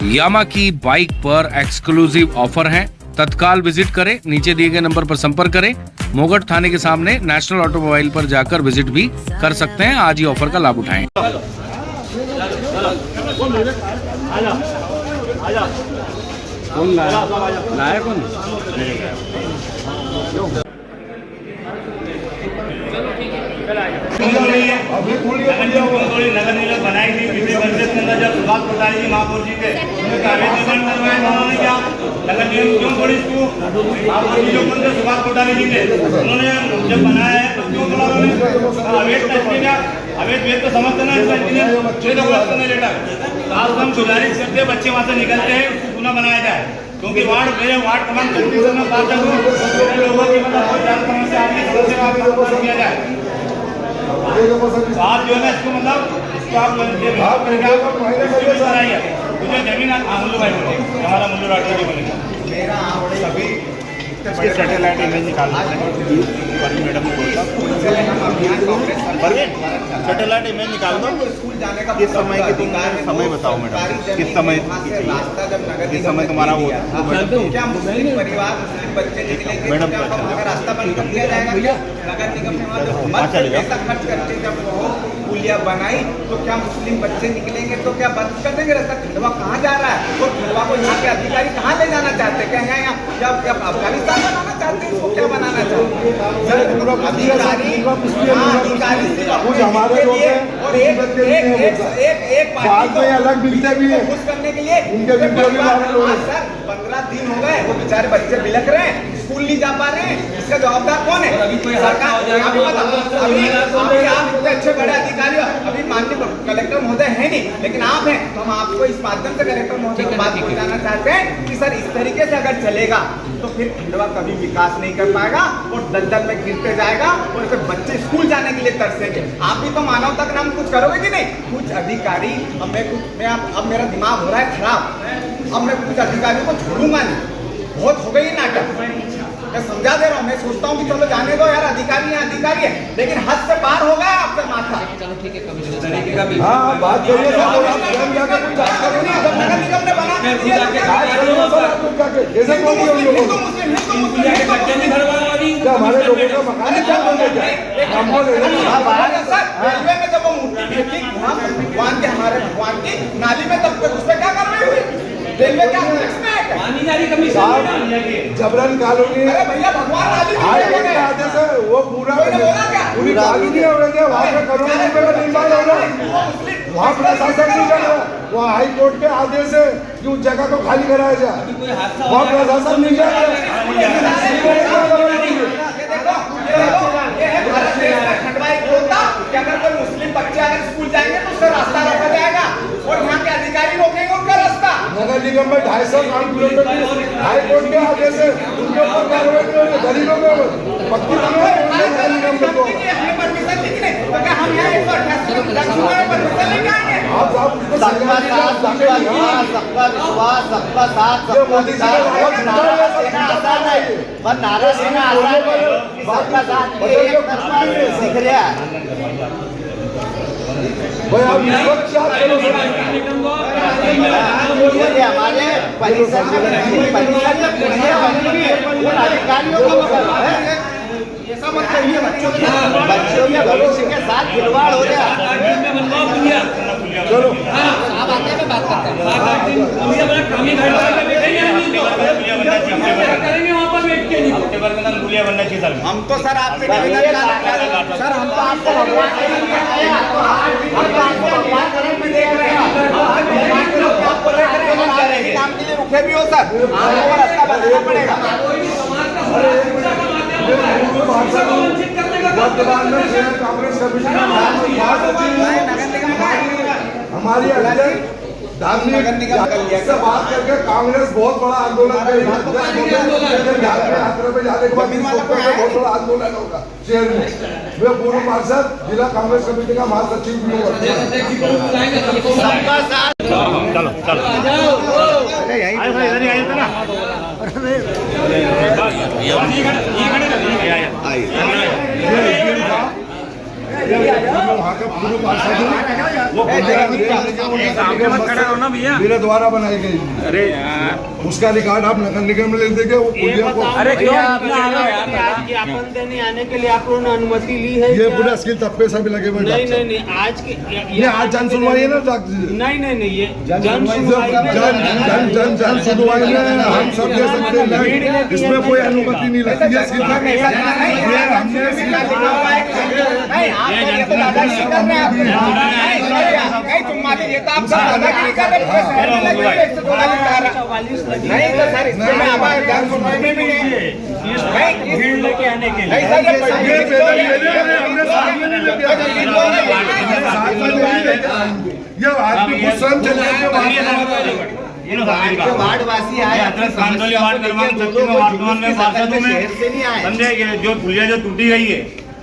यामा की बाइक पर exclusive offer है। तत्काल विजिट करें, नीचे दिए गए नंबर पर संपर्क करें। मोगट थाने के सामने नेशनल ऑटोमोबाइल पर जाकर विजिट भी कर सकते हैं। आज ही ऑफर का लाभ उठाएं। नगर निगम बनाई थी पिछले बजट के अंदर जब सुभाष कोठारी जी महापौर जी थे उनका आवेदन करवाया उन्होंने क्या नगर निगम क्यों थोड़ी इसको महापौर जी जो थे सुभाष कोठारी जी थे उन्होंने जब बनाया है तो क्यों थोड़ा अवैध क्या अवैध वेद तो समझते ना इसमें लेटा आज हम गुजारिश करते हैं बच्चे वहाँ से निकलते हैं उसको पुनः बनाया जाए क्योंकि मेरे वार्ड कमान कंपटीशन में पार्षद हूँ लोगों की समस्या किया जाए आप जो है ना इसको मतलब इसको आप कराइए मुझे जमीन मुल्लू भाई बोले हमारा मुल्लू राठौर जी बोलेंगे सभी सैटेलाइट इमेज निकालना मैडम ने बोला सैटेलाइट इमेज निकाल दो स्कूल जाने का किस समय की तुम समय बताओ मैडम किस समय किस समय तुम्हारा वो क्या मुस्लिम परिवार मुस्लिम बच्चे निकलेंगे मैडम रास्ता बंद कर दिया जाएगा नगर निगम ने पैसा खर्च करके जब वो पुलिया बनाई तो क्या मुस्लिम बच्चे निकलेंगे तो क्या बंद कर देंगे रास्ता? खंडवा कहाँ जा रहा है और खंडवा को यहाँ के अधिकारी कहाँ ले जाना चाहते हैं? क्या यहाँ जब अफगानिस्तान बनाना चाहते हैं इसको क्या बनाना चाहते हैं? अधिकारी हमारे लोग हैं और एक पार्टी में अलग मिलते भी हैं खुश करने के लिए उनके सर 15 दिन हो गए वो बेचारे बच्चे बिलख रहे हैं स्कूल नहीं जा पा रहे हैं इसका जवाबदार कौन है? सरकार। अभी आप इतने अच्छे बड़े अधिकारी हो अभी माननीय कलेक्टर महोदय है नहीं लेकिन आप हैं तो हम आपको इस माध्यम से कलेक्टर महोदय को बात पहुंचाना चाहते हैं कि सर इस तरीके से अगर चलेगा तो फिर खंडवा कभी विकास नहीं कर पाएगा और दलदल में गिरते जाएगा और फिर बच्चे स्कूल जाने के लिए तरसेंगे। आप भी तो मानवता के नाम कुछ करोगे कि नहीं? कुछ अधिकारी अब मेरा दिमाग हो रहा है खराब अब मैं कुछ अधिकारियों को छोड़ूंगा नहीं बहुत हो गई नाटक मैं समझा दे रहा हूँ मैं सोचता हूँ कि चलो जाने दो यार अधिकारी है लेकिन हद से पार हो गया आपका माथा। चलो ठीक है कभी हाँ बात करिए हमारे लोगों का मकान हमारे भगवान की नाली में तब उस पर क्या कर रहे हो? रेलवे क्या जबरन कॉलोनी भैया भगवान आदेश है वो पूरा पूरी कॉलोनी हो गई है वहाँ पे करोड़ों रुपए का निर्माण हो रहा है वहाँ प्रशासन नहीं कर रहा वहाँ हाई कोर्ट के आदेश है कि उस जगह को खाली कराया जाए वहाँ प्रशासन नहीं कर रहा अगर कोई मुस्लिम बच्चे अगर स्कूल जाएंगे तो उसका रास्ता रोका जाएगा और यहाँ के अधिकारी रोकेंगे उनका रास्ता। नगर निगम में 250 किलोमीटर हाई कोर्ट के आदेश है उनके ऊपर कार्रवाई करेंगे गरीबों को पक्की नगर निगम में तो हमें परमिशन दी नहीं तो क्या हम यहाँ 188 परमिशन लेके आएंगे? सबका साथ सबका विश्वास सबका साथ सबका बस नारा देना आसान है सबका साथ सीख रहा है हमारे परिसर में अधिकारियों का ऐसा मत कहिए बच्चों के भविष्य के साथ खिलवाड़ हो रहा है। चलो आप आते हैं बात करते हैं हम तो सर आपसे सर हम तो आपको काम के लिए रुके भी हो सर आपको रास्ता बताना पड़ेगा। वर्तमान में कांग्रेस हमारी धार्मिक से बात करके कांग्रेस बहुत बड़ा आंदोलन करेगी यात्रा पे जाने के बाद बहुत बड़ा आंदोलन होगा शहर में। मैं पूर्व पार्षद जिला कांग्रेस कमेटी का महासचिव भी हूँ। वहाँ का पूर्व पार्षद हूँ। वो मेरे द्वारा बनाई गई। अरे उसका रिकॉर्ड आप नगर निगम में लिख देंगे वो पुलिया को। अरे क्यों ज्ञापन देने आने के लिए आप लोगों ने अनुमति ली है? ये पूरा स्किल तप्पे सभी लगे हुए नहीं नहीं नहीं, आज के ये आज जन सुनवाई है ना डॉक्टर जी? नहीं नहीं नहीं, ये जन सुनवाई जन सुनवाई में हम सब दे सकते हैं, इसमें कोई अनुमति नहीं लगती है। नहीं तो सर इसमें जन सुनवाई में भी नहीं भीड़ लेके आने के लिए ये आदमी कुछ स्वयं चले वार्डवासी आए वर्तमान में पार्षदों में समझे जो पुलिया जो टूटी गई है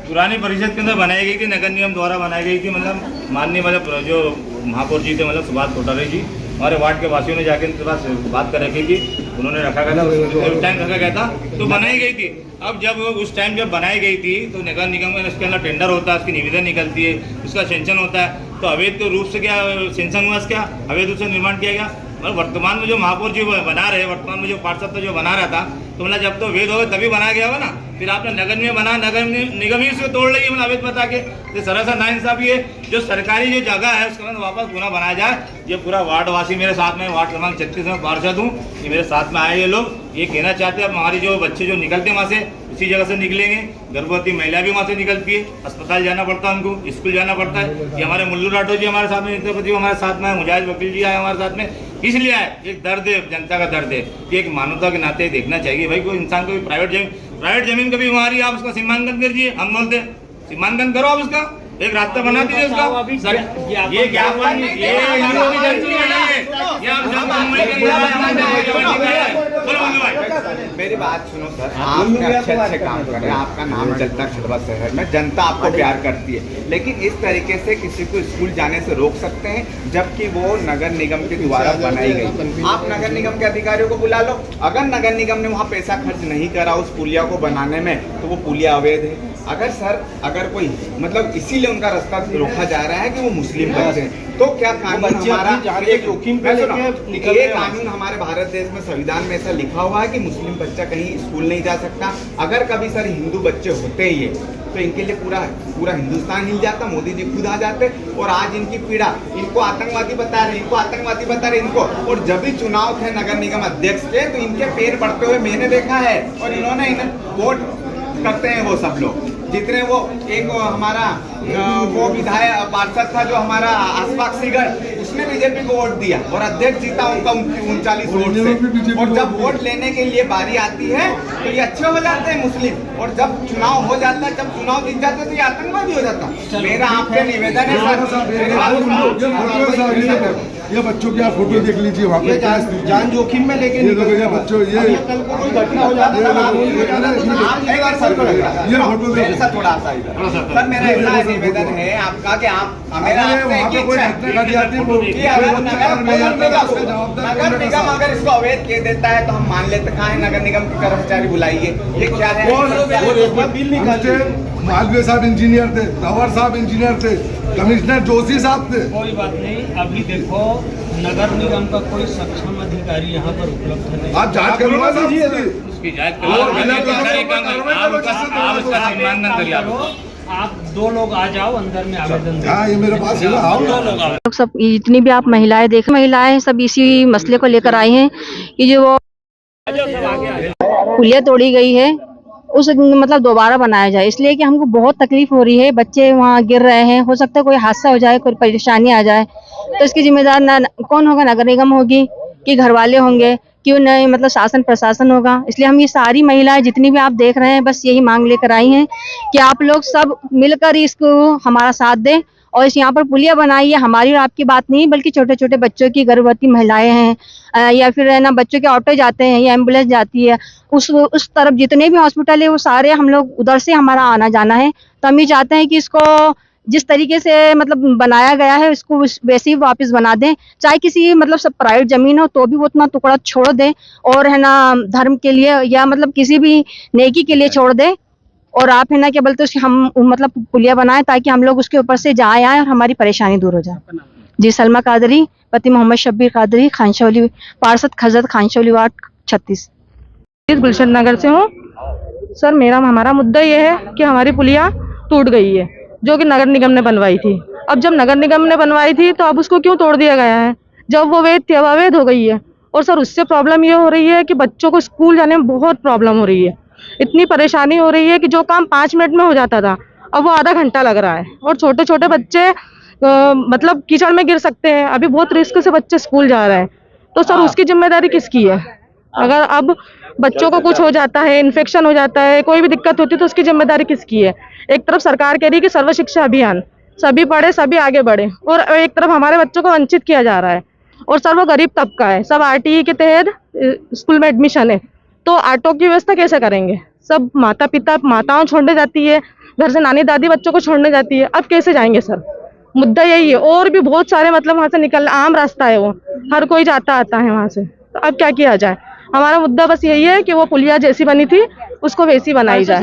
पुरानी परिषद के अंदर बनाई गई थी, नगर निगम द्वारा बनाई गई थी। मतलब माननीय मतलब जो महापौर जी थे मतलब सुभाष कोठारी जी, हमारे वार्ड के वासियों ने जाके उनके पास बात कर रखी थी, उन्होंने रखा गया था उस टाइम रखा गया था तो बनाई गई थी। अब जब उस टाइम जब बनाई गई थी तो नगर निगम में उसके अंदर टेंडर होता है, उसकी निविदा निकलती है, उसका सेंक्शन होता है। तो अवैध रूप से क्या सेंक्शन हुआ, क्या अवैध रूप से निर्माण किया गया। मतलब वर्तमान में जो महापौर जी बना रहे, वर्तमान में जो पार्षद जो बना रहा था, तो मतलब जब तो वेद होगा तभी बनाया गया होगा ना। फिर आपने नगर में बना, नगर निगम ही उसको तोड़ रही है मतलब अवैध बता के। तो सरासर नाइंसाफी है। जो सरकारी जो जगह है उसके अंदर वापस पुनः बनाया जाए। ये पूरा वार्डवासी मेरे साथ में, वार्ड क्रमांक 36 में पार्षद हूँ, ये मेरे साथ में आए ये लोग ये कहना चाहते हैं अब हमारी जो बच्चे जो निकलते हैं वहाँ से उसी जगह से निकलेंगे। गर्भवती महिला भी वहाँ से निकलती है, अस्पताल जाना पड़ता है उनको, स्कूल जाना पड़ता है। ये हमारे मुल्लू राठौर जी हमारे साथ में, नेत्रपति हमारे साथ में, मुजाहिद वकील जी आए हमारे साथ में, इसलिए आए। एक दर्द है, जनता का दर्द है कि एक मानवता के नाते देखना चाहिए भाई। कोई इंसान को प्राइवेट जमीन कभी हमारी, आप उसका सीमांकन कीजिए। हम बोलते सीमांकन करो, आप उसका एक रास्ता बना दीजिए उसका। ये ज्ञापन मेरी बात सुनो सर, आप अच्छे काम कर रहे हैं, आपका नाम चलता है खंडवा शहर में, जनता आपको प्यार करती है, लेकिन इस तरीके से किसी को स्कूल जाने से रोक सकते हैं जबकि वो नगर निगम के द्वारा बनाई गई। आप नगर निगम के अधिकारियों को बुला लो। अगर नगर निगम ने वहाँ पैसा खर्च नहीं करा उस पुलिया को बनाने में तो वो पुलिया अवैध है। अगर कोई मतलब इसीलिए उनका रास्ता रोका जा रहा है कि वो मुस्लिम बच्चे हैं, तो क्या कानून हमारा ये कानून हमारे भारत देश में संविधान में ऐसा लिखा हुआ है कि मुस्लिम बच्चा कहीं स्कूल नहीं जा सकता। अगर कभी सर हिंदू बच्चे होते ही है तो इनके लिए पूरा हिंदुस्तान हिल जाता, मोदी जी खुद आ जाते। और आज इनकी पीड़ा, इनको आतंकवादी बता रहे इनको। और जब भी चुनाव थे नगर निगम अध्यक्ष के तो इनके पैर बढ़ते हुए मैंने देखा है। और इन्होंने इन्हें वोट करते हैं वो सब लोग, जितने वो एक हमारा वो विधायक पार्षद था जो हमारा आसपास सीगर, उसने बीजेपी को वोट दिया और अध्यक्ष जीता उनका 39 वोट से। और जब वोट लेने के लिए बारी आती है तो ये अच्छे हो जाते हैं मुस्लिम, और जब चुनाव हो जाता है, जब चुनाव जीत जाते तो ये आतंकवादी हो जाता। मेरा आपसे निवेदन है सर, ये बच्चों की आप फोटो देख लीजिए, वहाँ पे जान जोखिम में लेके ये बच्चों ये कल को कोई घटना हो जाता फोटो थोड़ा सा इधर सर, मेरा ऐसा निवेदन है आपका कि आप नगर निगम अगर इसको अवैध कह देता है तो हम मान लेते कहाँ है नगर निगम के कर्मचारी बुलाइए। ये क्या है? मालवीय साहब इंजीनियर थे, तंवर साहब इंजीनियर थे, कमिश्नर जोशी साहब थे। कोई बात नहीं, अभी देखो नगर निगम का कोई सक्षम अधिकारी यहाँ पर उपलब्ध नहीं। आप जांच करवा दीजिए, उसकी जांच करो। आप 2 लोग आ जाओ अंदर में आवेदन दो। हाँ ये मेरे पास है ना, आओ। 2 लोग आओ। लोग सब जितनी भी आप महिलाएं देख, महिलाएं सब इसी मसले को लेकर आई हैं कि जो वो पुलिया तोड़ी गई है उस मतलब दोबारा बनाया जाए, इसलिए कि हमको बहुत तकलीफ हो रही है। बच्चे वहाँ गिर रहे हैं, हो सकता है कोई हादसा हो जाए, कोई परेशानी आ जाए, तो इसकी जिम्मेदार ना कौन होगा? नगर निगम होगी कि घर वाले होंगे, क्यों नहीं मतलब शासन प्रशासन होगा। इसलिए हम ये सारी महिलाएं जितनी भी आप देख रहे हैं बस यही मांग लेकर आई हैं कि आप लोग सब मिलकर इसको हमारा साथ दें और इस यहाँ पर पुलिया बनाई है। हमारी और आपकी बात नहीं, बल्कि छोटे छोटे बच्चों की, गर्भवती महिलाएं हैं या फिर है ना बच्चों के ऑटो जाते हैं या एम्बुलेंस जाती है, उस तरफ जितने भी हॉस्पिटल है वो सारे हम लोग उधर से हमारा आना जाना है। तो हम ये चाहते हैं कि इसको जिस तरीके से मतलब बनाया गया है इसको वैसे ही वापस बना दें, चाहे किसी मतलब सब प्राइवेट जमीन हो तो भी वो उतना टुकड़ा छोड़ दें और है ना धर्म के लिए या मतलब किसी भी नेकी के लिए छोड़ दें। और आप है ना क्या बोलते उसकी हम मतलब पुलिया बनाए ताकि हम लोग उसके ऊपर से जाए आए और हमारी परेशानी दूर हो जाए। जी सलमा कादरी, पति मोहम्मद शब्बीर कादरी, खानशौली पार्षद खजरत खानशौली वार्ड 36। गुलशन नगर से हूँ सर। हमारा मुद्दा ये है कि हमारी पुलिया टूट गई है जो कि नगर निगम ने बनवाई थी। अब जब नगर निगम ने बनवाई थी तो अब उसको क्यों तोड़ दिया गया है? जब वो वैध थी अब अवैध हो गई है। और सर उससे प्रॉब्लम ये हो रही है कि बच्चों को स्कूल जाने में बहुत प्रॉब्लम हो रही है। इतनी परेशानी हो रही है कि जो काम 5 मिनट में हो जाता था अब वो आधा घंटा लग रहा है। और छोटे छोटे बच्चे मतलब कीचड़ में गिर सकते हैं। अभी बहुत रिस्क से बच्चे स्कूल जा रहे हैं। तो सर उसकी जिम्मेदारी किसकी है? अगर अब बच्चों को कुछ हो जाता है, इन्फेक्शन हो जाता है, कोई भी दिक्कत होती है तो उसकी जिम्मेदारी किसकी है? एक तरफ सरकार कह रही है कि सर्व शिक्षा अभियान, सभी पढ़े सभी आगे बढ़े, और एक तरफ हमारे बच्चों को वंचित किया जा रहा है। और सर वो गरीब तबका है, सब आरटीई के तहत स्कूल में एडमिशन है, तो ऑटो की व्यवस्था कैसे करेंगे? सब माता पिता माताओं छोड़ने जाती है, घर से नानी दादी बच्चों को छोड़ने जाती है, अब कैसे जाएंगे सर? मुद्दा यही है। और भी बहुत सारे मतलब वहाँ से निकल आम रास्ता है, वो हर कोई जाता आता है वहाँ से, तो अब क्या किया जाए? हमारा मुद्दा बस यही है कि वो पुलिया जैसी बनी थी उसको वैसी बनाई जाए,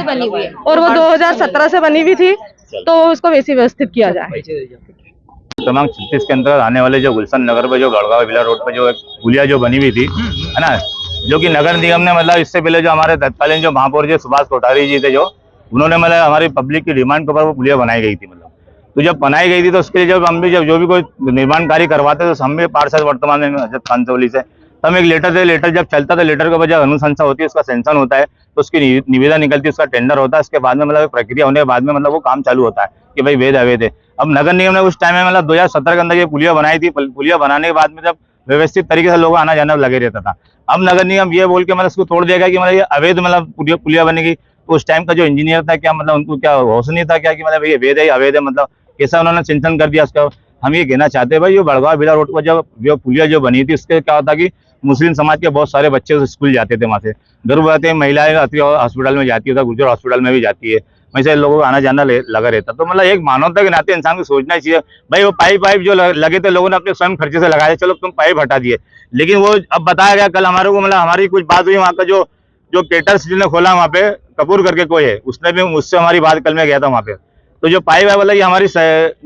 और वो 2017 से बनी हुई थी तो उसको वैसी व्यवस्थित किया जाए। क्रमांक 36 के अंतर्गत आने वाले जो गुलशन नगर पे जो गढ़गांव विला रोड पे जो एक पुलिया जो बनी हुई थी, है ना, जो कि नगर निगम ने मतलब इससे पहले जो हमारे तत्कालीन जो महापौर जी सुभाष कोठारी जी थे, जो उन्होंने मतलब हमारी पब्लिक की डिमांड के ऊपर वो पुलिया बनाई गई थी। मतलब तो जब बनाई गई थी तो उसके लिए जब हम भी जब जो भी कोई निर्माण कार्य करवाते तो हम भी पार्षद वर्तमान में हजरत खानशौली से तो हम एक लेटर थे, लेटर जब चलता था, लेटर के ऊपर जब अनुशंसा होती है, उसका सेंक्शन होता है, तो उसकी निविदा निकलती है, उसका टेंडर होता है, उसके बाद में मतलब प्रक्रिया होने के बाद में मतलब वो काम चालू होता है कि भाई वेद अवैध है। अब नगर निगम ने उस टाइम में मतलब 2017 के अंदर ये पुलिया बनाई थी। पुलिया बनाने के बाद में जब व्यवस्थित तरीके से लोग आना जाना लगे रहता था, अब नगर निगम ये बोल के मतलब उसको तोड़ देगा कि मतलब ये अवैध मतलब पुलिया बनेगी। तो उस टाइम का जो इंजीनियर था, क्या मतलब उनको क्या होश नहीं था क्या कि मतलब ये वेद है अवैध है, मतलब कैसा उन्होंने सिंचन कर दिया उसका। हम ये कहना चाहते हैं भाई, जो बड़गांव बिला रोड पर जो पुलिया जो बनी थी, उसके क्या होता कि मुस्लिम समाज के बहुत सारे बच्चे स्कूल जाते थे, वहाँ से गर्भवती महिलाएं हॉस्पिटल में जाती है, गुजर हॉस्पिटल में भी जाती है, वहीं से लोगों को आना जाना लगा रहता। तो मतलब एक मानवता के नाते इंसान को सोचना चाहिए भाई, वो पाइप जो लगे थे लोगों ने अपने स्वयं खर्चे से लगाए, चलो तुम पाइप हटा दिए, लेकिन वो अब बताया गया कल हमारे को, मतलब हमारी कुछ बात हुई, वहाँ का जो केटर्स जिन्होंने खोला वहाँ पे कपूर करके कोई है, उसने भी मुझसे हमारी बात कल मैं गया था वहाँ पे, तो जो पाइप है बोला ये हमारी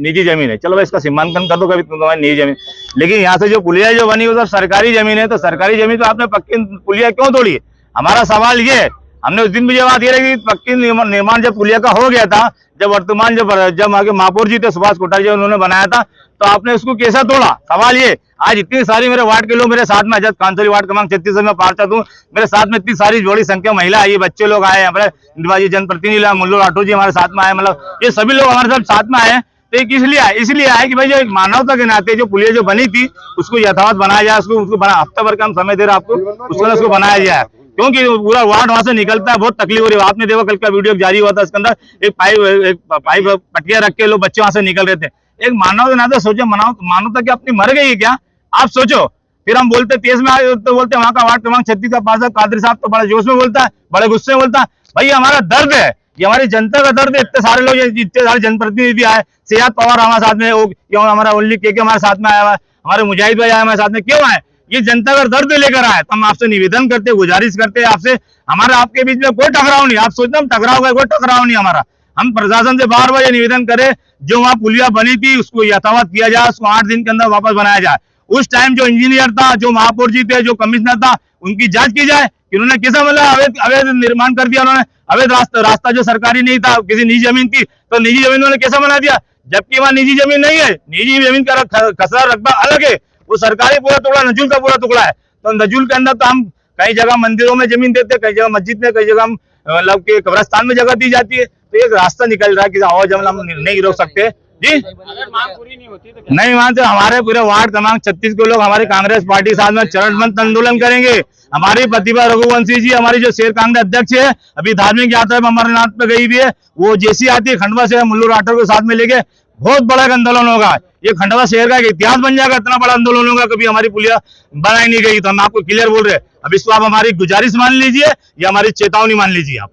निजी जमीन है, चलो भाई इसका सीमांकन कर दो कभी तुम्हारी निजी जमीन, लेकिन यहाँ से जो पुलिया जो बनी वो सरकारी जमीन है, तो सरकारी जमीन तो आपने पक्की पुलिया क्यों तोड़ी है? हमारा सवाल ये है। हमने उस दिन भी ये बात ये रही कि पक्की निर्माण जब पुलिया का हो गया था, जब वर्तमान जब वहाँ के महापौर जी थे सुभाष कोठारी जी, उन्होंने बनाया था, तो आपने उसको कैसा तोड़ा? सवाल ये। आज इतनी सारी मेरे वार्ड के लोग मेरे साथ में, हजरत खानशौली वार्ड क्रमांक 36 में पार्षद हूँ, मेरे साथ में इतनी सारी बड़ी संख्या महिला आई, बच्चे लोग आए, हमारे निर्वाचित जनप्रतिनिधि मुल्लू राठौर जी हमारे साथ में आए, मतलब ये सभी लोग हमारे साथ में आए। तो एक इसलिए आए कि भाई जो एक मानवता के नाते जो पुलिया जो बनी थी उसको यथावत बनाया जाए, उसको हफ्ता भर का हम समय दे रहे आपको, उसको बनाया जाए, क्योंकि पूरा वार्ड वहां से निकलता है, बहुत तकलीफ हो रही है। आपने देखो कल का वीडियो जारी हुआ था, इसके अंदर एक पाइप पटिया रख के लोग बच्चे वहां से निकल रहे थे। एक मानव के नाते सोचो, मानवता क्या अपनी मर गई है क्या? आप सोचो। फिर हम बोलते तेज में तो बोलते वहां का वार्ड क्रमांक 36 का पार्षद कादरी साहब तो बड़ा जोश में बोलता है, बड़े गुस्से में बोलता है। भाई हमारा दर्द है, ये हमारी जनता का दर्द है। इतने सारे लोग, इतने सारे जनप्रतिनिधि आए, सेहत पवार हमारे साथ में, क्यों हमारा ओनली के हमारे साथ में आया हुआ है, हमारे मुजाहिद भाई आए हमारे साथ में, क्यों आए? ये जनता का दर्द लेकर आए। तो हम आपसे निवेदन करते, गुजारिश करते हैं आपसे, हमारा आपके बीच में कोई टकराव नहीं, आप सोचना हम टकराव का कोई टकराव नहीं हमारा। हम प्रशासन से बार बार ये निवेदन करें, जो वहाँ पुलिया बनी थी उसको यथावत किया जाए, उसको 8 दिन के अंदर वापस बनाया जाए। उस टाइम जो इंजीनियर था, जो महापौर जी थे, जो कमिश्नर था, उनकी जांच की जाए कि उन्होंने कैसा मतलब अवैध निर्माण कर दिया, उन्होंने अवैध रास्ता जो सरकारी नहीं था, किसी निजी जमीन थी, तो निजी जमीन उन्होंने कैसा बना दिया, जबकि वहाँ निजी जमीन नहीं है। निजी जमीन का खसरा रकबा अलग है, वो सरकारी पूरा टुकड़ा नजूल का पूरा टुकड़ा है। तो नजूल के अंदर तो हम कई जगह मंदिरों में जमीन देते, कई जगह मस्जिद में, कई जगह मतलब के कब्रिस्तान में जगह दी जाती है। तो एक रास्ता निकल रहा है कि आवाज जमल हम नहीं रोक सकते जी। अगर मांग पूरी नहीं होती तो नहीं मानते, हमारे पूरे वार्ड क्रमांक 36 के लोग हमारी कांग्रेस पार्टी के साथ में चरणबद्ध आंदोलन करेंगे। हमारी प्रतिभा रघुवंशी जी, हमारी जो शेर कांग्रेस अध्यक्ष है, अभी धार्मिक यात्रा में अमरनाथ पे गई हुई है, वो जैसी आती है खंडवा से मुल्लू राठौर को साथ में लेके बहुत बड़ा आंदोलन होगा। ये खंडवा शहर का एक इतिहास बन जाएगा, इतना बड़ा आंदोलन होगा, कभी हमारी पुलिया बनाई नहीं गई। तो हम आपको क्लियर बोल रहे हैं, अब इसको आप हमारी गुजारिश मान लीजिए या हमारी चेतावनी मान लीजिए। आप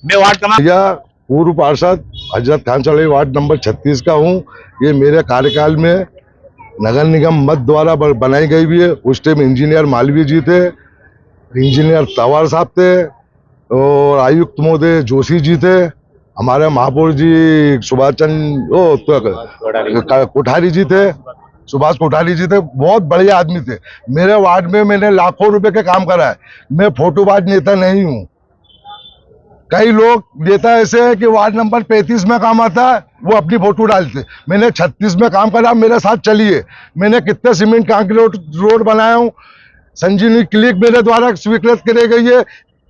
मैं वार्ड क्रमांक पूर्व पार्षद हजरत खानशौली वार्ड नंबर 36 का हूँ। ये मेरे कार्यकाल में नगर निगम मत द्वारा बनाई गई भी है। उस टाइम इंजीनियर मालवीय जी थे, इंजीनियर तवार साहब थे और आयुक्त महोदय जोशी जी थे। हमारे महापौर जी सुभाष चंद्र कोठारी जी थे, सुभाष कोठारी जी थे, बहुत बढ़िया आदमी थे। मेरे वार्ड में मैंने लाखों रुपए के काम करा है। मैं फोटोबाज नेता नहीं हूँ। कई लोग नेता ऐसे है कि वार्ड नंबर 35 में काम आता है, वो अपनी फोटो डालते। मैंने 36 में काम करा, मेरे साथ चलिए। मैंने कितने सीमेंट कंक्रीट रोड बनाया हूँ। संजीवनी क्लिनिक मेरे द्वारा स्वीकृत करी गई है।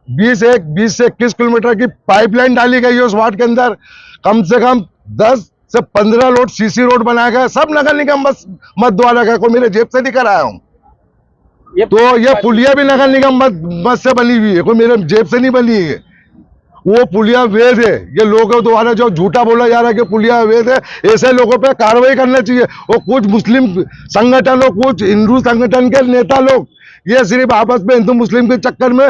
20 से 21 किलोमीटर की पाइपलाइन डाली गई है उस वार्ड के अंदर। कम से कम 10 से 15 रोड सीसी रोड बनाया गया, सब नगर निगम मत द्वारा का, कोई मेरे जेब से नहीं कराया हूँ। तो ये पुलिया भी नगर निगम मत से बनी हुई है, कोई मेरे जेब से नहीं बनी है। वो पुलिया वैध है। ये लोगों द्वारा जो झूठा बोला जा रहा है कि पुलिया वैध है, ऐसे लोगों पे कार्रवाई करना चाहिए। और कुछ मुस्लिम संगठन और कुछ हिंदू संगठन के नेता लोग ये सिर्फ आपस में हिंदू मुस्लिम के चक्कर में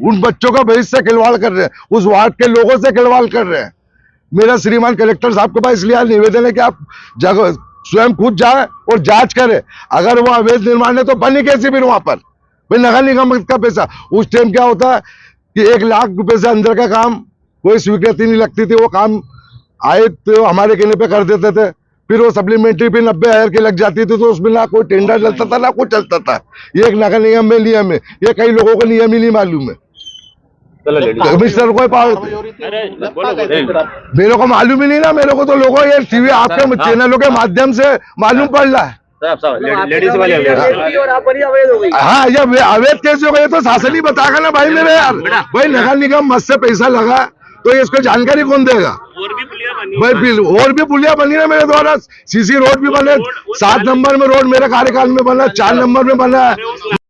उन बच्चों का भविष्य से खिलवाड़ कर रहे हैं, उस वार्ड के लोगों से खिलवाड़ कर रहे हैं। मेरा श्रीमान कलेक्टर साहब के पास इसलिए निवेदन है कि आप जगह स्वयं खुद जाए और जांच करें। अगर वो अवैध निर्माण है तो बनी कैसे फिर वहां पर? भाई नगर निगम का पैसा, उस टाइम क्या होता है कि 1 लाख रुपए से अंदर का काम कोई स्वीकृति नहीं लगती थी। वो काम आए तो हमारे कहने पे कर देते थे, फिर वो सप्लीमेंट्री भी 90,000 की लग जाती थी, तो उसमें ना कोई टेंडर चलता था ना कुछ चलता था। ये एक नगर निगम में नियम है, ये कई लोगों को नियम ही नहीं मालूम है। कमिश्नर को मेरे को मालूम ही नहीं ना, मेरे को तो लोगों ये टीवी आपके चैनलों के माध्यम से मालूम पड़ रहा है। हाँ, ये अवैध कैसे हो गए तो शासन ही बताएगा ना भाई मेरे यार। भाई नगर निगम मत से पैसा लगा तो इसको जानकारी कौन देगा? भाई और भी पुलिया बनी ना मेरे द्वारा, सीसी रोड भी बने, 7 नंबर में रोड मेरे कार्यकाल में बना, 4 नंबर में बना है।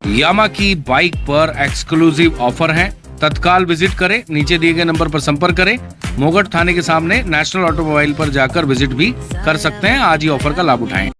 यामा की बाइक पर एक्सक्लूसिव ऑफर है, तत्काल विजिट करें, नीचे दिए गए नंबर पर संपर्क करें। मोगट थाने के सामने नेशनल ऑटोमोबाइल पर जाकर विजिट भी कर सकते हैं। आज ही ऑफर का लाभ उठाएं।